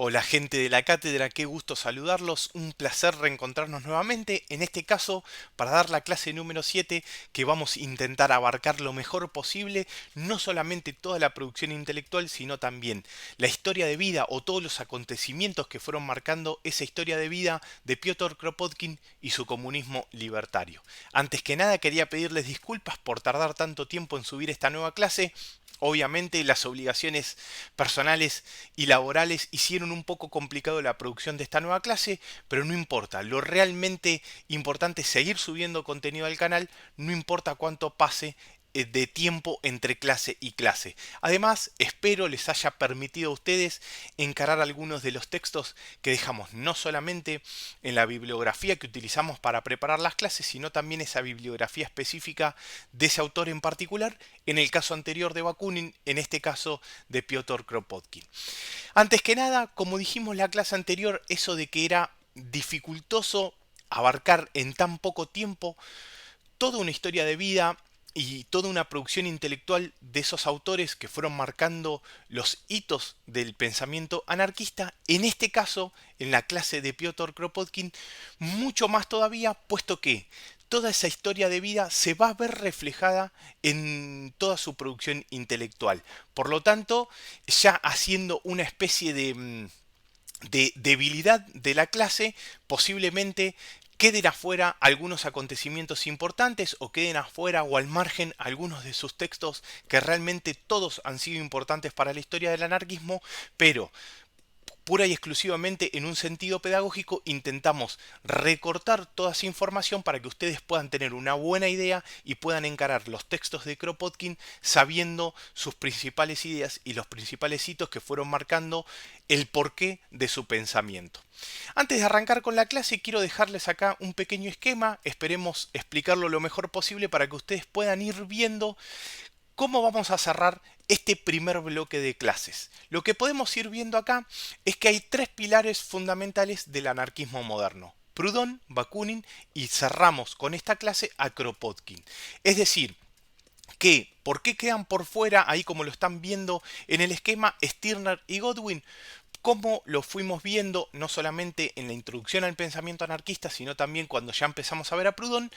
Hola gente de la cátedra, qué gusto saludarlos, un placer reencontrarnos nuevamente, en este caso para dar la clase número 7 que vamos a intentar abarcar lo mejor posible, no solamente toda la producción intelectual, sino también la historia de vida o todos los acontecimientos que fueron marcando esa historia de vida de Piotr Kropotkin y su comunismo libertario. Antes que nada quería pedirles disculpas por tardar tanto tiempo en subir esta nueva clase. Obviamente las obligaciones personales y laborales hicieron un poco complicado la producción de esta nueva clase, pero no importa, lo realmente importante es seguir subiendo contenido al canal, no importa cuánto pase de tiempo entre clase y clase. Además, espero les haya permitido a ustedes encarar algunos de los textos que dejamos no solamente en la bibliografía que utilizamos para preparar las clases, sino también esa bibliografía específica de ese autor en particular, en el caso anterior de Bakunin, en este caso de Piotr Kropotkin. Antes que nada, como dijimos en la clase anterior, eso de que era dificultoso abarcar en tan poco tiempo toda una historia de vida y toda una producción intelectual de esos autores que fueron marcando los hitos del pensamiento anarquista, en este caso, en la clase de Piotr Kropotkin, mucho más todavía, puesto que toda esa historia de vida se va a ver reflejada en toda su producción intelectual. Por lo tanto, ya haciendo una especie de debilidad de la clase, posiblemente queden afuera algunos acontecimientos importantes o queden afuera o al margen algunos de sus textos que realmente todos han sido importantes para la historia del anarquismo, pero pura y exclusivamente en un sentido pedagógico intentamos recortar toda esa información para que ustedes puedan tener una buena idea y puedan encarar los textos de Kropotkin sabiendo sus principales ideas y los principales hitos que fueron marcando el porqué de su pensamiento. Antes de arrancar con la clase quiero dejarles acá un pequeño esquema, esperemos explicarlo lo mejor posible para que ustedes puedan ir viendo ¿cómo vamos a cerrar este primer bloque de clases? Lo que podemos ir viendo acá es que hay tres pilares fundamentales del anarquismo moderno. Proudhon, Bakunin y cerramos con esta clase a Kropotkin. Es decir, que ¿por qué quedan por fuera, ahí como lo están viendo en el esquema, Stirner y Godwin? Como lo fuimos viendo no solamente en la introducción al pensamiento anarquista, sino también cuando ya empezamos a ver a Proudhon,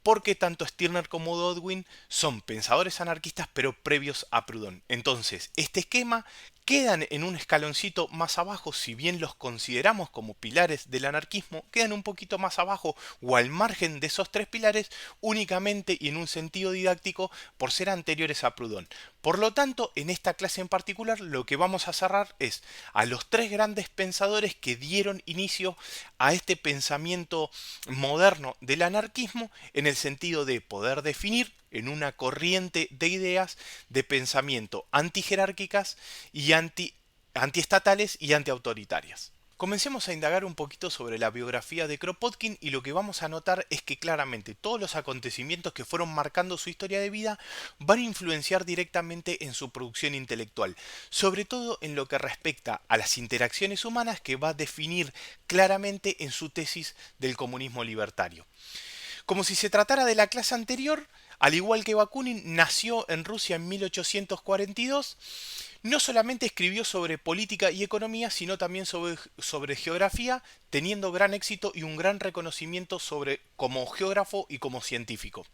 porque tanto Stirner como Godwin son pensadores anarquistas pero previos a Proudhon. Entonces, este esquema quedan en un escaloncito más abajo, si bien los consideramos como pilares del anarquismo, quedan un poquito más abajo o al margen de esos tres pilares únicamente y en un sentido didáctico por ser anteriores a Proudhon. Por lo tanto, en esta clase en particular lo que vamos a cerrar es a los tres grandes pensadores que dieron inicio a este pensamiento moderno del anarquismo en el sentido de poder definir en una corriente de ideas de pensamiento antijerárquicas y antiestatales y antiautoritarias. Comencemos a indagar un poquito sobre la biografía de Kropotkin y lo que vamos a notar es que claramente todos los acontecimientos que fueron marcando su historia de vida van a influenciar directamente en su producción intelectual, sobre todo en lo que respecta a las interacciones humanas que va a definir claramente en su tesis del comunismo libertario. Como si se tratara de la clase anterior, al igual que Bakunin, nació en Rusia en 1842. No solamente escribió sobre política y economía, sino también sobre geografía, teniendo gran éxito y un gran reconocimiento como geógrafo y como científico.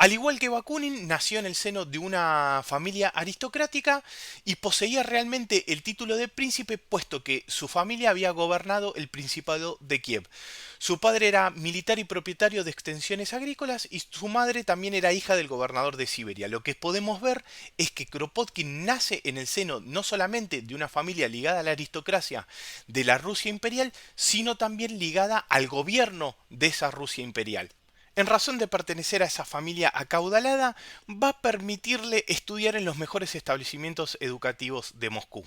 Al igual que Bakunin, nació en el seno de una familia aristocrática y poseía realmente el título de príncipe, puesto que su familia había gobernado el Principado de Kiev. Su padre era militar y propietario de extensiones agrícolas y su madre también era hija del gobernador de Siberia. Lo que podemos ver es que Kropotkin nace en el seno no solamente de una familia ligada a la aristocracia de la Rusia imperial, sino también ligada al gobierno de esa Rusia imperial. En razón de pertenecer a esa familia acaudalada, va a permitirle estudiar en los mejores establecimientos educativos de Moscú.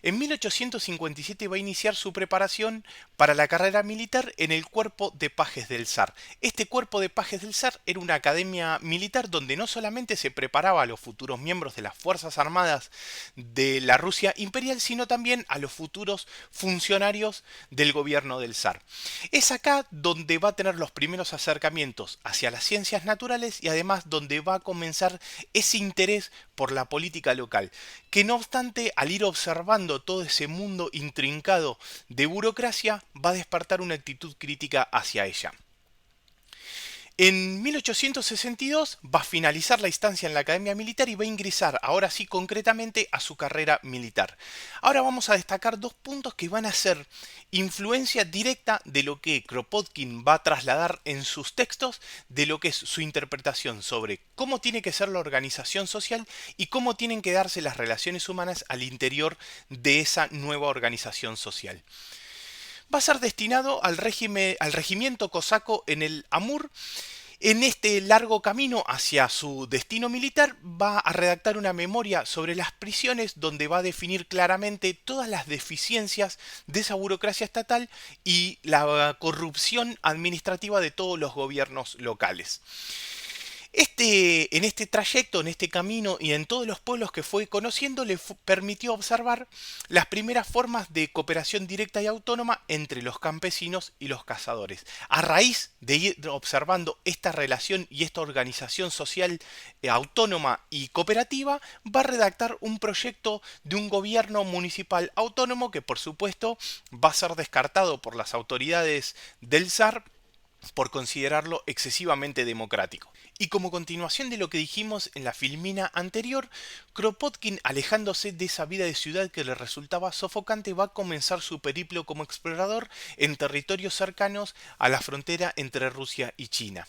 En 1857 va a iniciar su preparación para la carrera militar en el Cuerpo de Pajes del Zar. Este Cuerpo de Pajes del Zar era una academia militar donde no solamente se preparaba a los futuros miembros de las Fuerzas Armadas de la Rusia imperial, sino también a los futuros funcionarios del gobierno del zar. Es acá donde va a tener los primeros acercamientos conocimientos hacia las ciencias naturales y además donde va a comenzar ese interés por la política local, que no obstante al ir observando todo ese mundo intrincado de burocracia va a despertar una actitud crítica hacia ella. En 1862 va a finalizar la estancia en la Academia Militar y va a ingresar, ahora sí concretamente, a su carrera militar. Ahora vamos a destacar dos puntos que van a ser influencia directa de lo que Kropotkin va a trasladar en sus textos, de lo que es su interpretación sobre cómo tiene que ser la organización social y cómo tienen que darse las relaciones humanas al interior de esa nueva organización social. Va a ser destinado al regimiento cosaco en el Amur. En este largo camino hacia su destino militar va a redactar una memoria sobre las prisiones donde va a definir claramente todas las deficiencias de esa burocracia estatal y la corrupción administrativa de todos los gobiernos locales. En este trayecto, en este camino y en todos los pueblos que fue conociendo, le permitió observar las primeras formas de cooperación directa y autónoma entre los campesinos y los cazadores. A raíz de ir observando esta relación y esta organización social autónoma y cooperativa, va a redactar un proyecto de un gobierno municipal autónomo que por supuesto va a ser descartado por las autoridades del zar por considerarlo excesivamente democrático. Y como continuación de lo que dijimos en la filmina anterior, Kropotkin, alejándose de esa vida de ciudad que le resultaba sofocante, va a comenzar su periplo como explorador en territorios cercanos a la frontera entre Rusia y China.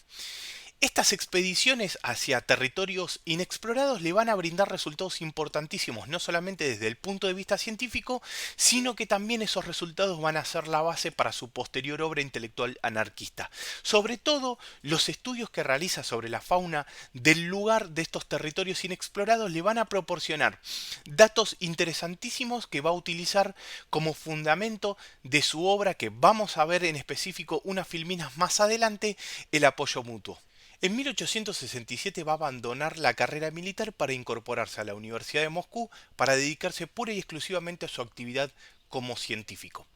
Estas expediciones hacia territorios inexplorados le van a brindar resultados importantísimos, no solamente desde el punto de vista científico, sino que también esos resultados van a ser la base para su posterior obra intelectual anarquista. Sobre todo, los estudios que realiza sobre la fauna del lugar de estos territorios inexplorados le van a proporcionar datos interesantísimos que va a utilizar como fundamento de su obra, que vamos a ver en específico unas filminas más adelante, El apoyo mutuo. En 1867 va a abandonar la carrera militar para incorporarse a la Universidad de Moscú para dedicarse pura y exclusivamente a su actividad como científico.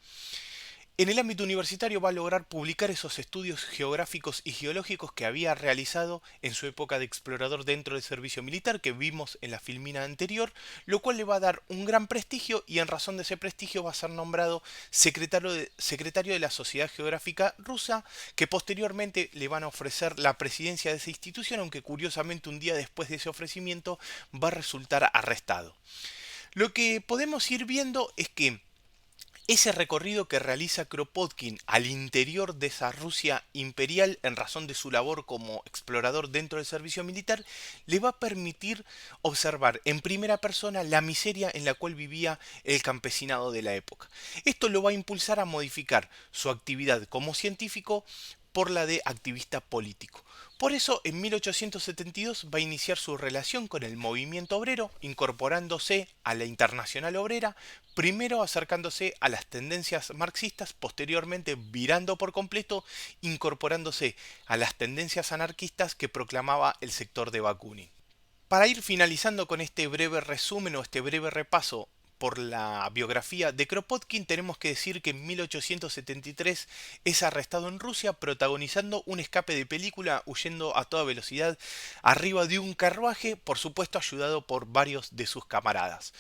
En el ámbito universitario va a lograr publicar esos estudios geográficos y geológicos que había realizado en su época de explorador dentro del servicio militar que vimos en la filmina anterior, lo cual le va a dar un gran prestigio y en razón de ese prestigio va a ser nombrado secretario de la Sociedad Geográfica Rusa, que posteriormente le van a ofrecer la presidencia de esa institución, aunque curiosamente un día después de ese ofrecimiento va a resultar arrestado. Lo que podemos ir viendo es que ese recorrido que realiza Kropotkin al interior de esa Rusia imperial en razón de su labor como explorador dentro del servicio militar le va a permitir observar en primera persona la miseria en la cual vivía el campesinado de la época. Esto lo va a impulsar a modificar su actividad como científico por la de activista político. Por eso, en 1872 va a iniciar su relación con el movimiento obrero, incorporándose a la Internacional Obrera, primero acercándose a las tendencias marxistas, posteriormente virando por completo, incorporándose a las tendencias anarquistas que proclamaba el sector de Bakunin. Para ir finalizando con este breve resumen o este breve repaso por la biografía de Kropotkin, tenemos que decir que en 1873 es arrestado en Rusia protagonizando un escape de película huyendo a toda velocidad arriba de un carruaje, por supuesto ayudado por varios de sus camaradas.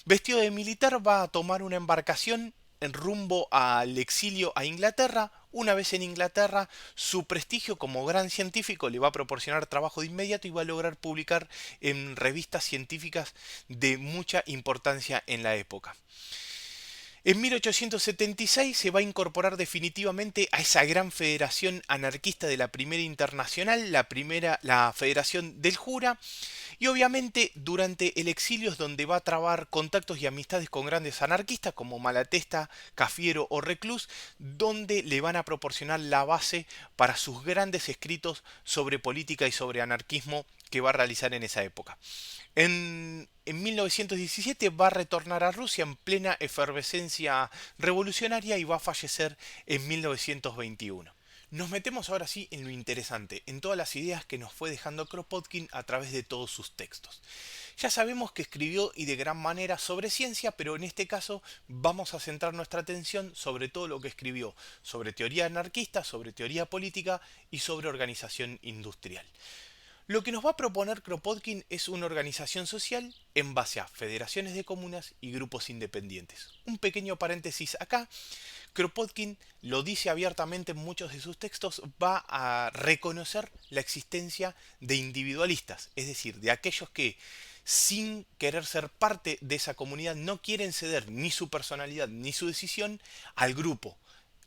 Vestido de militar va a tomar una embarcación en rumbo al exilio a Inglaterra. Una vez en Inglaterra, su prestigio como gran científico le va a proporcionar trabajo de inmediato y va a lograr publicar en revistas científicas de mucha importancia en la época. En 1876 se va a incorporar definitivamente a esa gran federación anarquista de la Primera Internacional, la Federación del Jura, y obviamente durante el exilio es donde va a trabar contactos y amistades con grandes anarquistas como Malatesta, Cafiero o Reclus, donde le van a proporcionar la base para sus grandes escritos sobre política y sobre anarquismo que va a realizar en esa época. En 1917 va a retornar a Rusia en plena efervescencia revolucionaria y va a fallecer en 1921. Nos metemos ahora sí en lo interesante, en todas las ideas que nos fue dejando Kropotkin a través de todos sus textos. Ya sabemos que escribió y de gran manera sobre ciencia, pero en este caso vamos a centrar nuestra atención sobre todo lo que escribió sobre teoría anarquista, sobre teoría política y sobre organización industrial. Lo que nos va a proponer Kropotkin es una organización social en base a federaciones de comunas y grupos independientes. Un pequeño paréntesis acá. Kropotkin lo dice abiertamente en muchos de sus textos, va a reconocer la existencia de individualistas, es decir, de aquellos que sin querer ser parte de esa comunidad no quieren ceder ni su personalidad ni su decisión al grupo,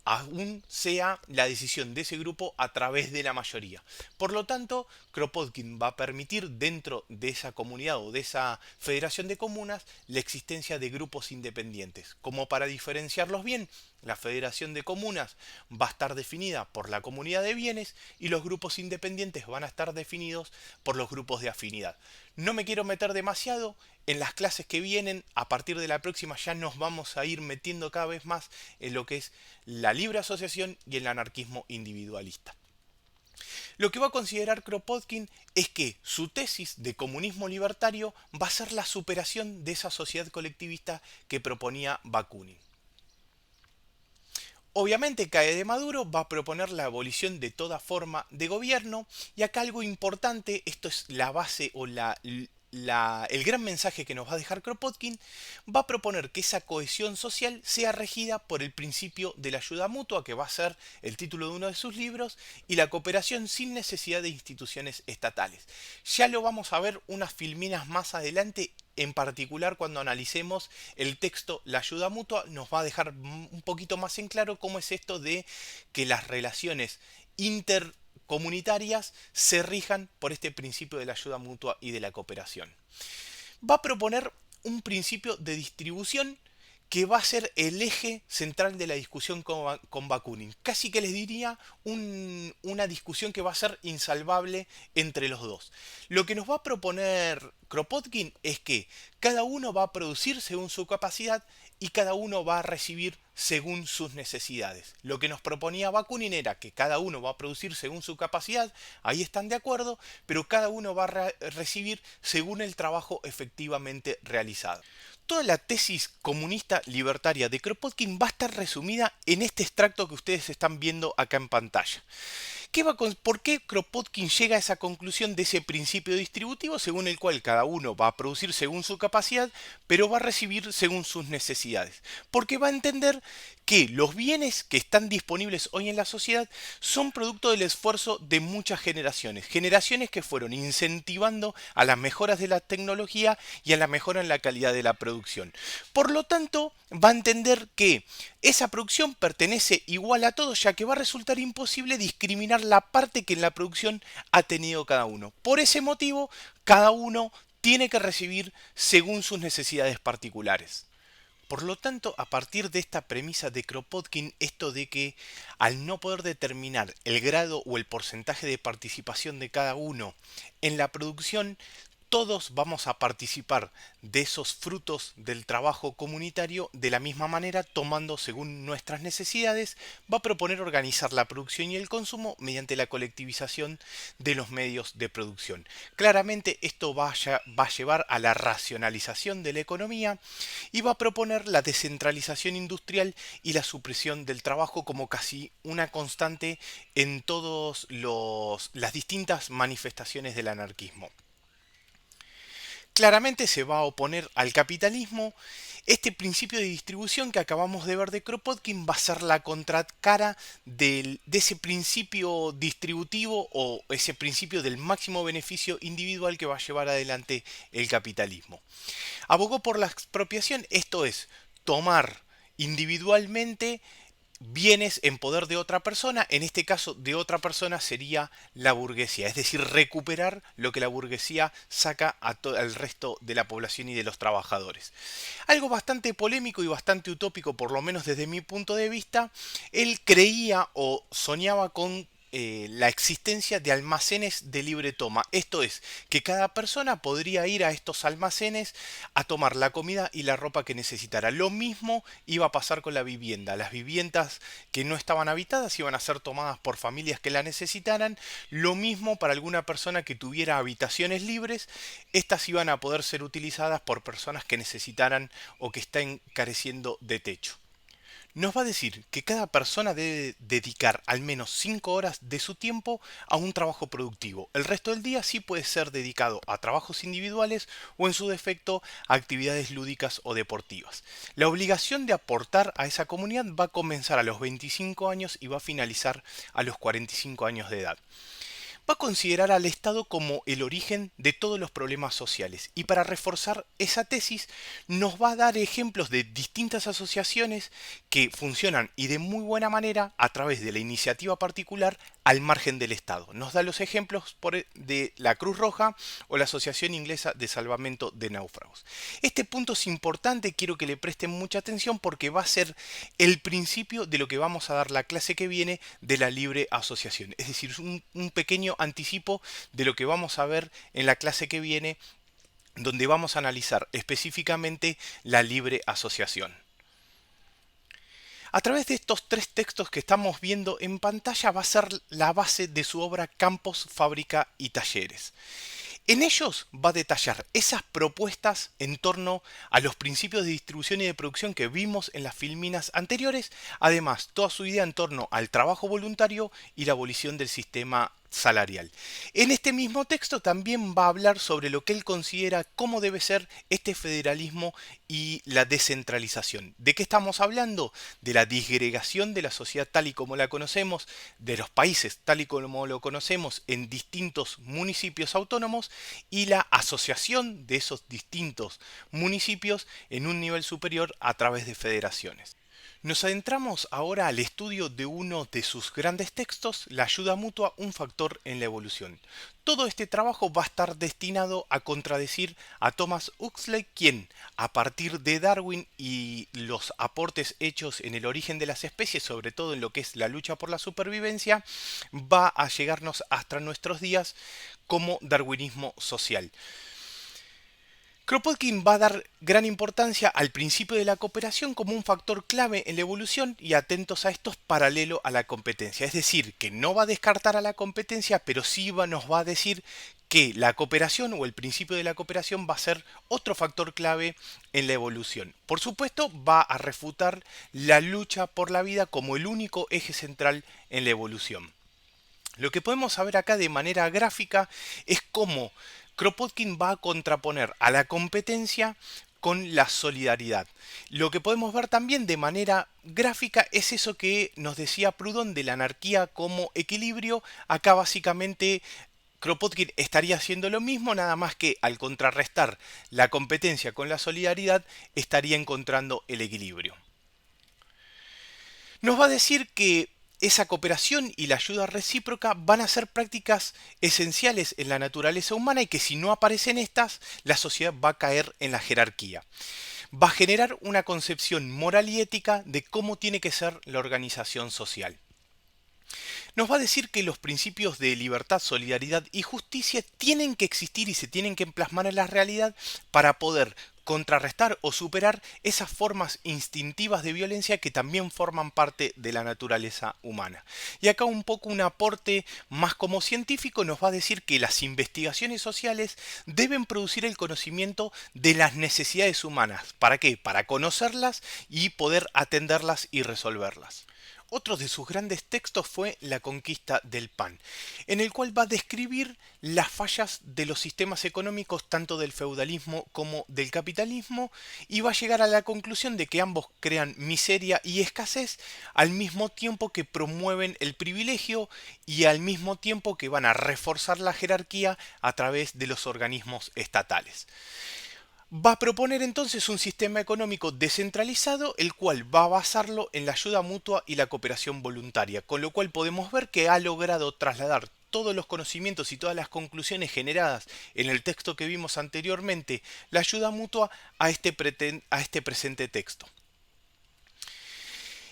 aún sea la decisión de ese grupo a través de la mayoría. Por lo tanto, Kropotkin va a permitir dentro de esa comunidad o de esa federación de comunas la existencia de grupos independientes. Como para diferenciarlos bien, la federación de comunas va a estar definida por la comunidad de bienes y los grupos independientes van a estar definidos por los grupos de afinidad. No me quiero meter demasiado. En las clases que vienen, a partir de la próxima, ya nos vamos a ir metiendo cada vez más en lo que es la libre asociación y el anarquismo individualista. Lo que va a considerar Kropotkin es que su tesis de comunismo libertario va a ser la superación de esa sociedad colectivista que proponía Bakunin. Obviamente cae de Maduro, va a proponer la abolición de toda forma de gobierno y acá algo importante, esto es la base o el gran mensaje que nos va a dejar Kropotkin, va a proponer que esa cohesión social sea regida por el principio de la ayuda mutua, que va a ser el título de uno de sus libros, y la cooperación sin necesidad de instituciones estatales. Ya lo vamos a ver unas filminas más adelante, en particular cuando analicemos el texto La ayuda mutua, nos va a dejar un poquito más en claro cómo es esto de que las relaciones intercomunitarias se rijan por este principio de la ayuda mutua y de la cooperación. Va a proponer un principio de distribución que va a ser el eje central de la discusión con Bakunin. Casi que les diría una discusión que va a ser insalvable entre los dos. Lo que nos va a proponer Kropotkin es que cada uno va a producir según su capacidad y cada uno va a recibir según sus necesidades. Lo que nos proponía Bakunin era que cada uno va a producir según su capacidad, ahí están de acuerdo, pero cada uno va a recibir según el trabajo efectivamente realizado. Toda la tesis comunista libertaria de Kropotkin va a estar resumida en este extracto que ustedes están viendo acá en pantalla. ¿Por qué Kropotkin llega a esa conclusión de ese principio distributivo según el cual cada uno va a producir según su capacidad, pero va a recibir según sus necesidades? Porque va a entender que los bienes que están disponibles hoy en la sociedad son producto del esfuerzo de muchas generaciones, generaciones que fueron incentivando a las mejoras de la tecnología y a la mejora en la calidad de la producción. Por lo tanto, va a entender que esa producción pertenece igual a todos, ya que va a resultar imposible discriminar la parte que en la producción ha tenido cada uno. Por ese motivo, cada uno tiene que recibir según sus necesidades particulares. Por lo tanto, a partir de esta premisa de Kropotkin, esto de que al no poder determinar el grado o el porcentaje de participación de cada uno en la producción, todos vamos a participar de esos frutos del trabajo comunitario de la misma manera, tomando según nuestras necesidades, va a proponer organizar la producción y el consumo mediante la colectivización de los medios de producción. Claramente esto va a llevar a la racionalización de la economía y va a proponer la descentralización industrial y la supresión del trabajo como casi una constante en todas las distintas manifestaciones del anarquismo. Claramente se va a oponer al capitalismo. Este principio de distribución que acabamos de ver de Kropotkin va a ser la contracara de ese principio distributivo o ese principio del máximo beneficio individual que va a llevar adelante el capitalismo. Abogó por la expropiación, esto es, tomar individualmente bienes en poder de otra persona, en este caso de otra persona sería la burguesía, es decir, recuperar lo que la burguesía saca al resto de la población y de los trabajadores. Algo bastante polémico y bastante utópico, por lo menos desde mi punto de vista, él creía o soñaba con la existencia de almacenes de libre toma. Esto es, que cada persona podría ir a estos almacenes a tomar la comida y la ropa que necesitara. Lo mismo iba a pasar con la vivienda. Las viviendas que no estaban habitadas iban a ser tomadas por familias que la necesitaran. Lo mismo para alguna persona que tuviera habitaciones libres. Estas iban a poder ser utilizadas por personas que necesitaran o que estén careciendo de techo. Nos va a decir que cada persona debe dedicar al menos 5 horas de su tiempo a un trabajo productivo. El resto del día sí puede ser dedicado a trabajos individuales o en su defecto a actividades lúdicas o deportivas. La obligación de aportar a esa comunidad va a comenzar a los 25 años y va a finalizar a los 45 años de edad. Va a considerar al Estado como el origen de todos los problemas sociales y para reforzar esa tesis nos va a dar ejemplos de distintas asociaciones que funcionan y de muy buena manera a través de la iniciativa particular al margen del Estado. Nos da los ejemplos de la Cruz Roja o la Asociación Inglesa de Salvamento de Náufragos. Este punto es importante, quiero que le presten mucha atención porque va a ser el principio de lo que vamos a dar la clase que viene de la libre asociación. Es decir, un pequeño anticipo de lo que vamos a ver en la clase que viene, donde vamos a analizar específicamente la libre asociación. A través de estos 3 textos que estamos viendo en pantalla va a ser la base de su obra Campos, Fábrica y Talleres. En ellos va a detallar esas propuestas en torno a los principios de distribución y de producción que vimos en las filminas anteriores, además toda su idea en torno al trabajo voluntario y la abolición del sistema salarial. En este mismo texto también va a hablar sobre lo que él considera cómo debe ser este federalismo y la descentralización. ¿De qué estamos hablando? De la disgregación de la sociedad tal y como la conocemos, de los países tal y como lo conocemos en distintos municipios autónomos y la asociación de esos distintos municipios en un nivel superior a través de federaciones. Nos adentramos ahora al estudio de uno de sus grandes textos, La ayuda mutua, un factor en la evolución. Todo este trabajo va a estar destinado a contradecir a Thomas Huxley, quien, a partir de Darwin y los aportes hechos en el origen de las especies, sobre todo en lo que es la lucha por la supervivencia, va a llegarnos hasta nuestros días como darwinismo social. Kropotkin va a dar gran importancia al principio de la cooperación como un factor clave en la evolución y atentos a estos paralelo a la competencia. Es decir, que no va a descartar a la competencia, pero sí nos va a decir que la cooperación o el principio de la cooperación va a ser otro factor clave en la evolución. Por supuesto, va a refutar la lucha por la vida como el único eje central en la evolución. Lo que podemos saber acá de manera gráfica es cómo Kropotkin va a contraponer a la competencia con la solidaridad. Lo que podemos ver también de manera gráfica es eso que nos decía Proudhon de la anarquía como equilibrio. Acá básicamente Kropotkin estaría haciendo lo mismo, nada más que al contrarrestar la competencia con la solidaridad estaría encontrando el equilibrio. Nos va a decir que esa cooperación y la ayuda recíproca van a ser prácticas esenciales en la naturaleza humana y que si no aparecen estas, la sociedad va a caer en la jerarquía. Va a generar una concepción moral y ética de cómo tiene que ser la organización social. Nos va a decir que los principios de libertad, solidaridad y justicia tienen que existir y se tienen que plasmar en la realidad para poder contrarrestar o superar esas formas instintivas de violencia que también forman parte de la naturaleza humana. Y acá un poco un aporte más como científico nos va a decir que las investigaciones sociales deben producir el conocimiento de las necesidades humanas. ¿Para qué? Para conocerlas y poder atenderlas y resolverlas. Otro de sus grandes textos fue La conquista del pan, en el cual va a describir las fallas de los sistemas económicos tanto del feudalismo como del capitalismo y va a llegar a la conclusión de que ambos crean miseria y escasez al mismo tiempo que promueven el privilegio y al mismo tiempo que van a reforzar la jerarquía a través de los organismos estatales. Va a proponer entonces un sistema económico descentralizado, el cual va a basarlo en la ayuda mutua y la cooperación voluntaria, con lo cual podemos ver que ha logrado trasladar todos los conocimientos y todas las conclusiones generadas en el texto que vimos anteriormente, la ayuda mutua, a este presente texto.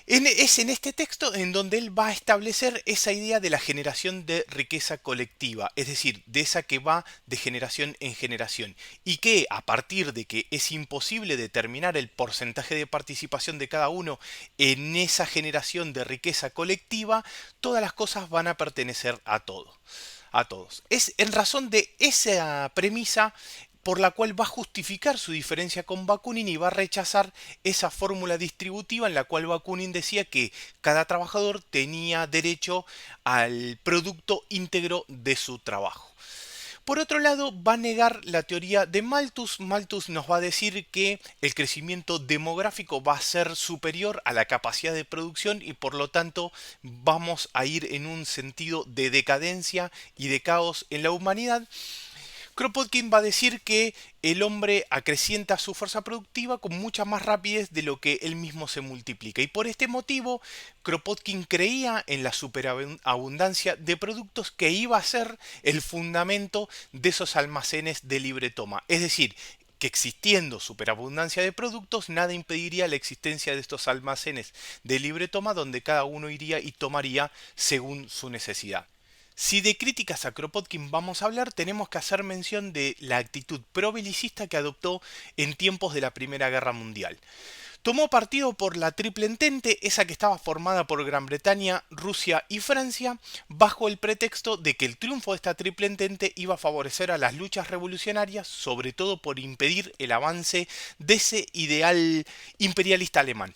Es en este texto en donde él va a establecer esa idea de la generación de riqueza colectiva, es decir, de esa que va de generación en generación, y que a partir de que es imposible determinar el porcentaje de participación de cada uno en esa generación de riqueza colectiva, todas las cosas van a pertenecer a todos. A todos. Es en razón de esa premisa por la cual va a justificar su diferencia con Bakunin y va a rechazar esa fórmula distributiva en la cual Bakunin decía que cada trabajador tenía derecho al producto íntegro de su trabajo. Por otro lado, va a negar la teoría de Malthus. Malthus nos va a decir que el crecimiento demográfico va a ser superior a la capacidad de producción y por lo tanto vamos a ir en un sentido de decadencia y de caos en la humanidad. Kropotkin va a decir que el hombre acrecienta su fuerza productiva con mucha más rapidez de lo que él mismo se multiplica. Y por este motivo, Kropotkin creía en la superabundancia de productos que iba a ser el fundamento de esos almacenes de libre toma. Es decir, que existiendo superabundancia de productos, nada impediría la existencia de estos almacenes de libre toma donde cada uno iría y tomaría según su necesidad. Si de críticas a Kropotkin vamos a hablar, tenemos que hacer mención de la actitud probelicista que adoptó en tiempos de la Primera Guerra Mundial. Tomó partido por la Triple Entente, esa que estaba formada por Gran Bretaña, Rusia y Francia, bajo el pretexto de que el triunfo de esta Triple Entente iba a favorecer a las luchas revolucionarias, sobre todo por impedir el avance de ese ideal imperialista alemán.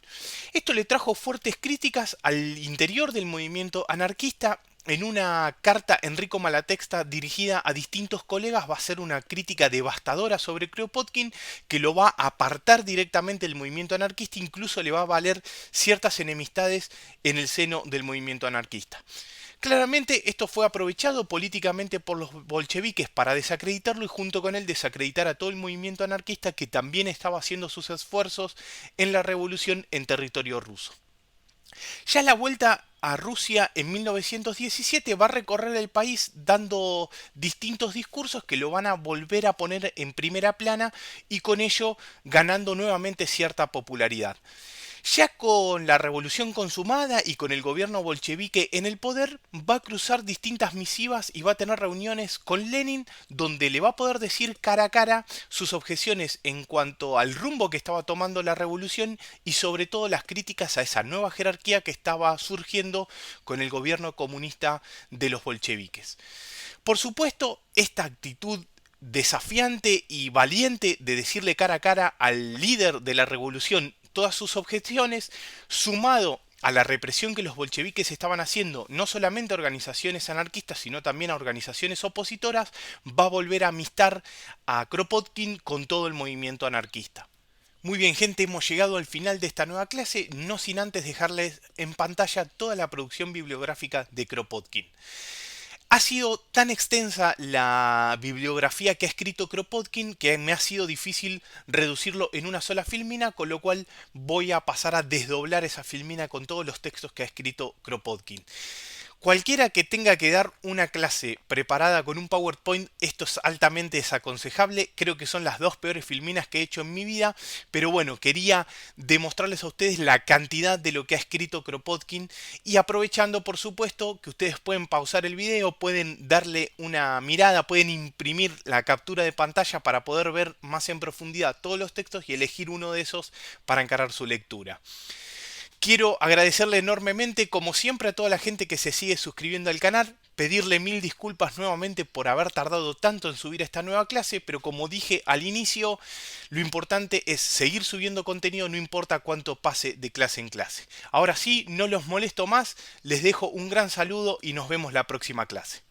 Esto le trajo fuertes críticas al interior del movimiento anarquista. En una carta, Enrico Malatesta dirigida a distintos colegas va a hacer una crítica devastadora sobre Kropotkin que lo va a apartar directamente del movimiento anarquista, incluso le va a valer ciertas enemistades en el seno del movimiento anarquista. Claramente esto fue aprovechado políticamente por los bolcheviques para desacreditarlo y junto con él desacreditar a todo el movimiento anarquista que también estaba haciendo sus esfuerzos en la revolución en territorio ruso. Ya a la vuelta a Rusia en 1917 va a recorrer el país dando distintos discursos que lo van a volver a poner en primera plana y con ello ganando nuevamente cierta popularidad. Ya con la revolución consumada y con el gobierno bolchevique en el poder, va a cruzar distintas misivas y va a tener reuniones con Lenin donde le va a poder decir cara a cara sus objeciones en cuanto al rumbo que estaba tomando la revolución y sobre todo las críticas a esa nueva jerarquía que estaba surgiendo con el gobierno comunista de los bolcheviques. Por supuesto, esta actitud desafiante y valiente de decirle cara a cara al líder de la revolución todas sus objeciones, sumado a la represión que los bolcheviques estaban haciendo, no solamente a organizaciones anarquistas, sino también a organizaciones opositoras, va a volver a amistar a Kropotkin con todo el movimiento anarquista. Muy bien, gente, hemos llegado al final de esta nueva clase, no sin antes dejarles en pantalla toda la producción bibliográfica de Kropotkin. Ha sido tan extensa la bibliografía que ha escrito Kropotkin que me ha sido difícil reducirlo en una sola filmina, con lo cual voy a pasar a desdoblar esa filmina con todos los textos que ha escrito Kropotkin. Cualquiera que tenga que dar una clase preparada con un PowerPoint, esto es altamente desaconsejable. Creo que son las dos peores filminas que he hecho en mi vida. Pero bueno, quería demostrarles a ustedes la cantidad de lo que ha escrito Kropotkin. Y aprovechando, por supuesto, que ustedes pueden pausar el video, pueden darle una mirada, pueden imprimir la captura de pantalla para poder ver más en profundidad todos los textos y elegir uno de esos para encarar su lectura. Quiero agradecerle enormemente, como siempre, a toda la gente que se sigue suscribiendo al canal, pedirle mil disculpas nuevamente por haber tardado tanto en subir esta nueva clase, pero como dije al inicio, lo importante es seguir subiendo contenido, no importa cuánto pase de clase en clase. Ahora sí, no los molesto más, les dejo un gran saludo y nos vemos la próxima clase.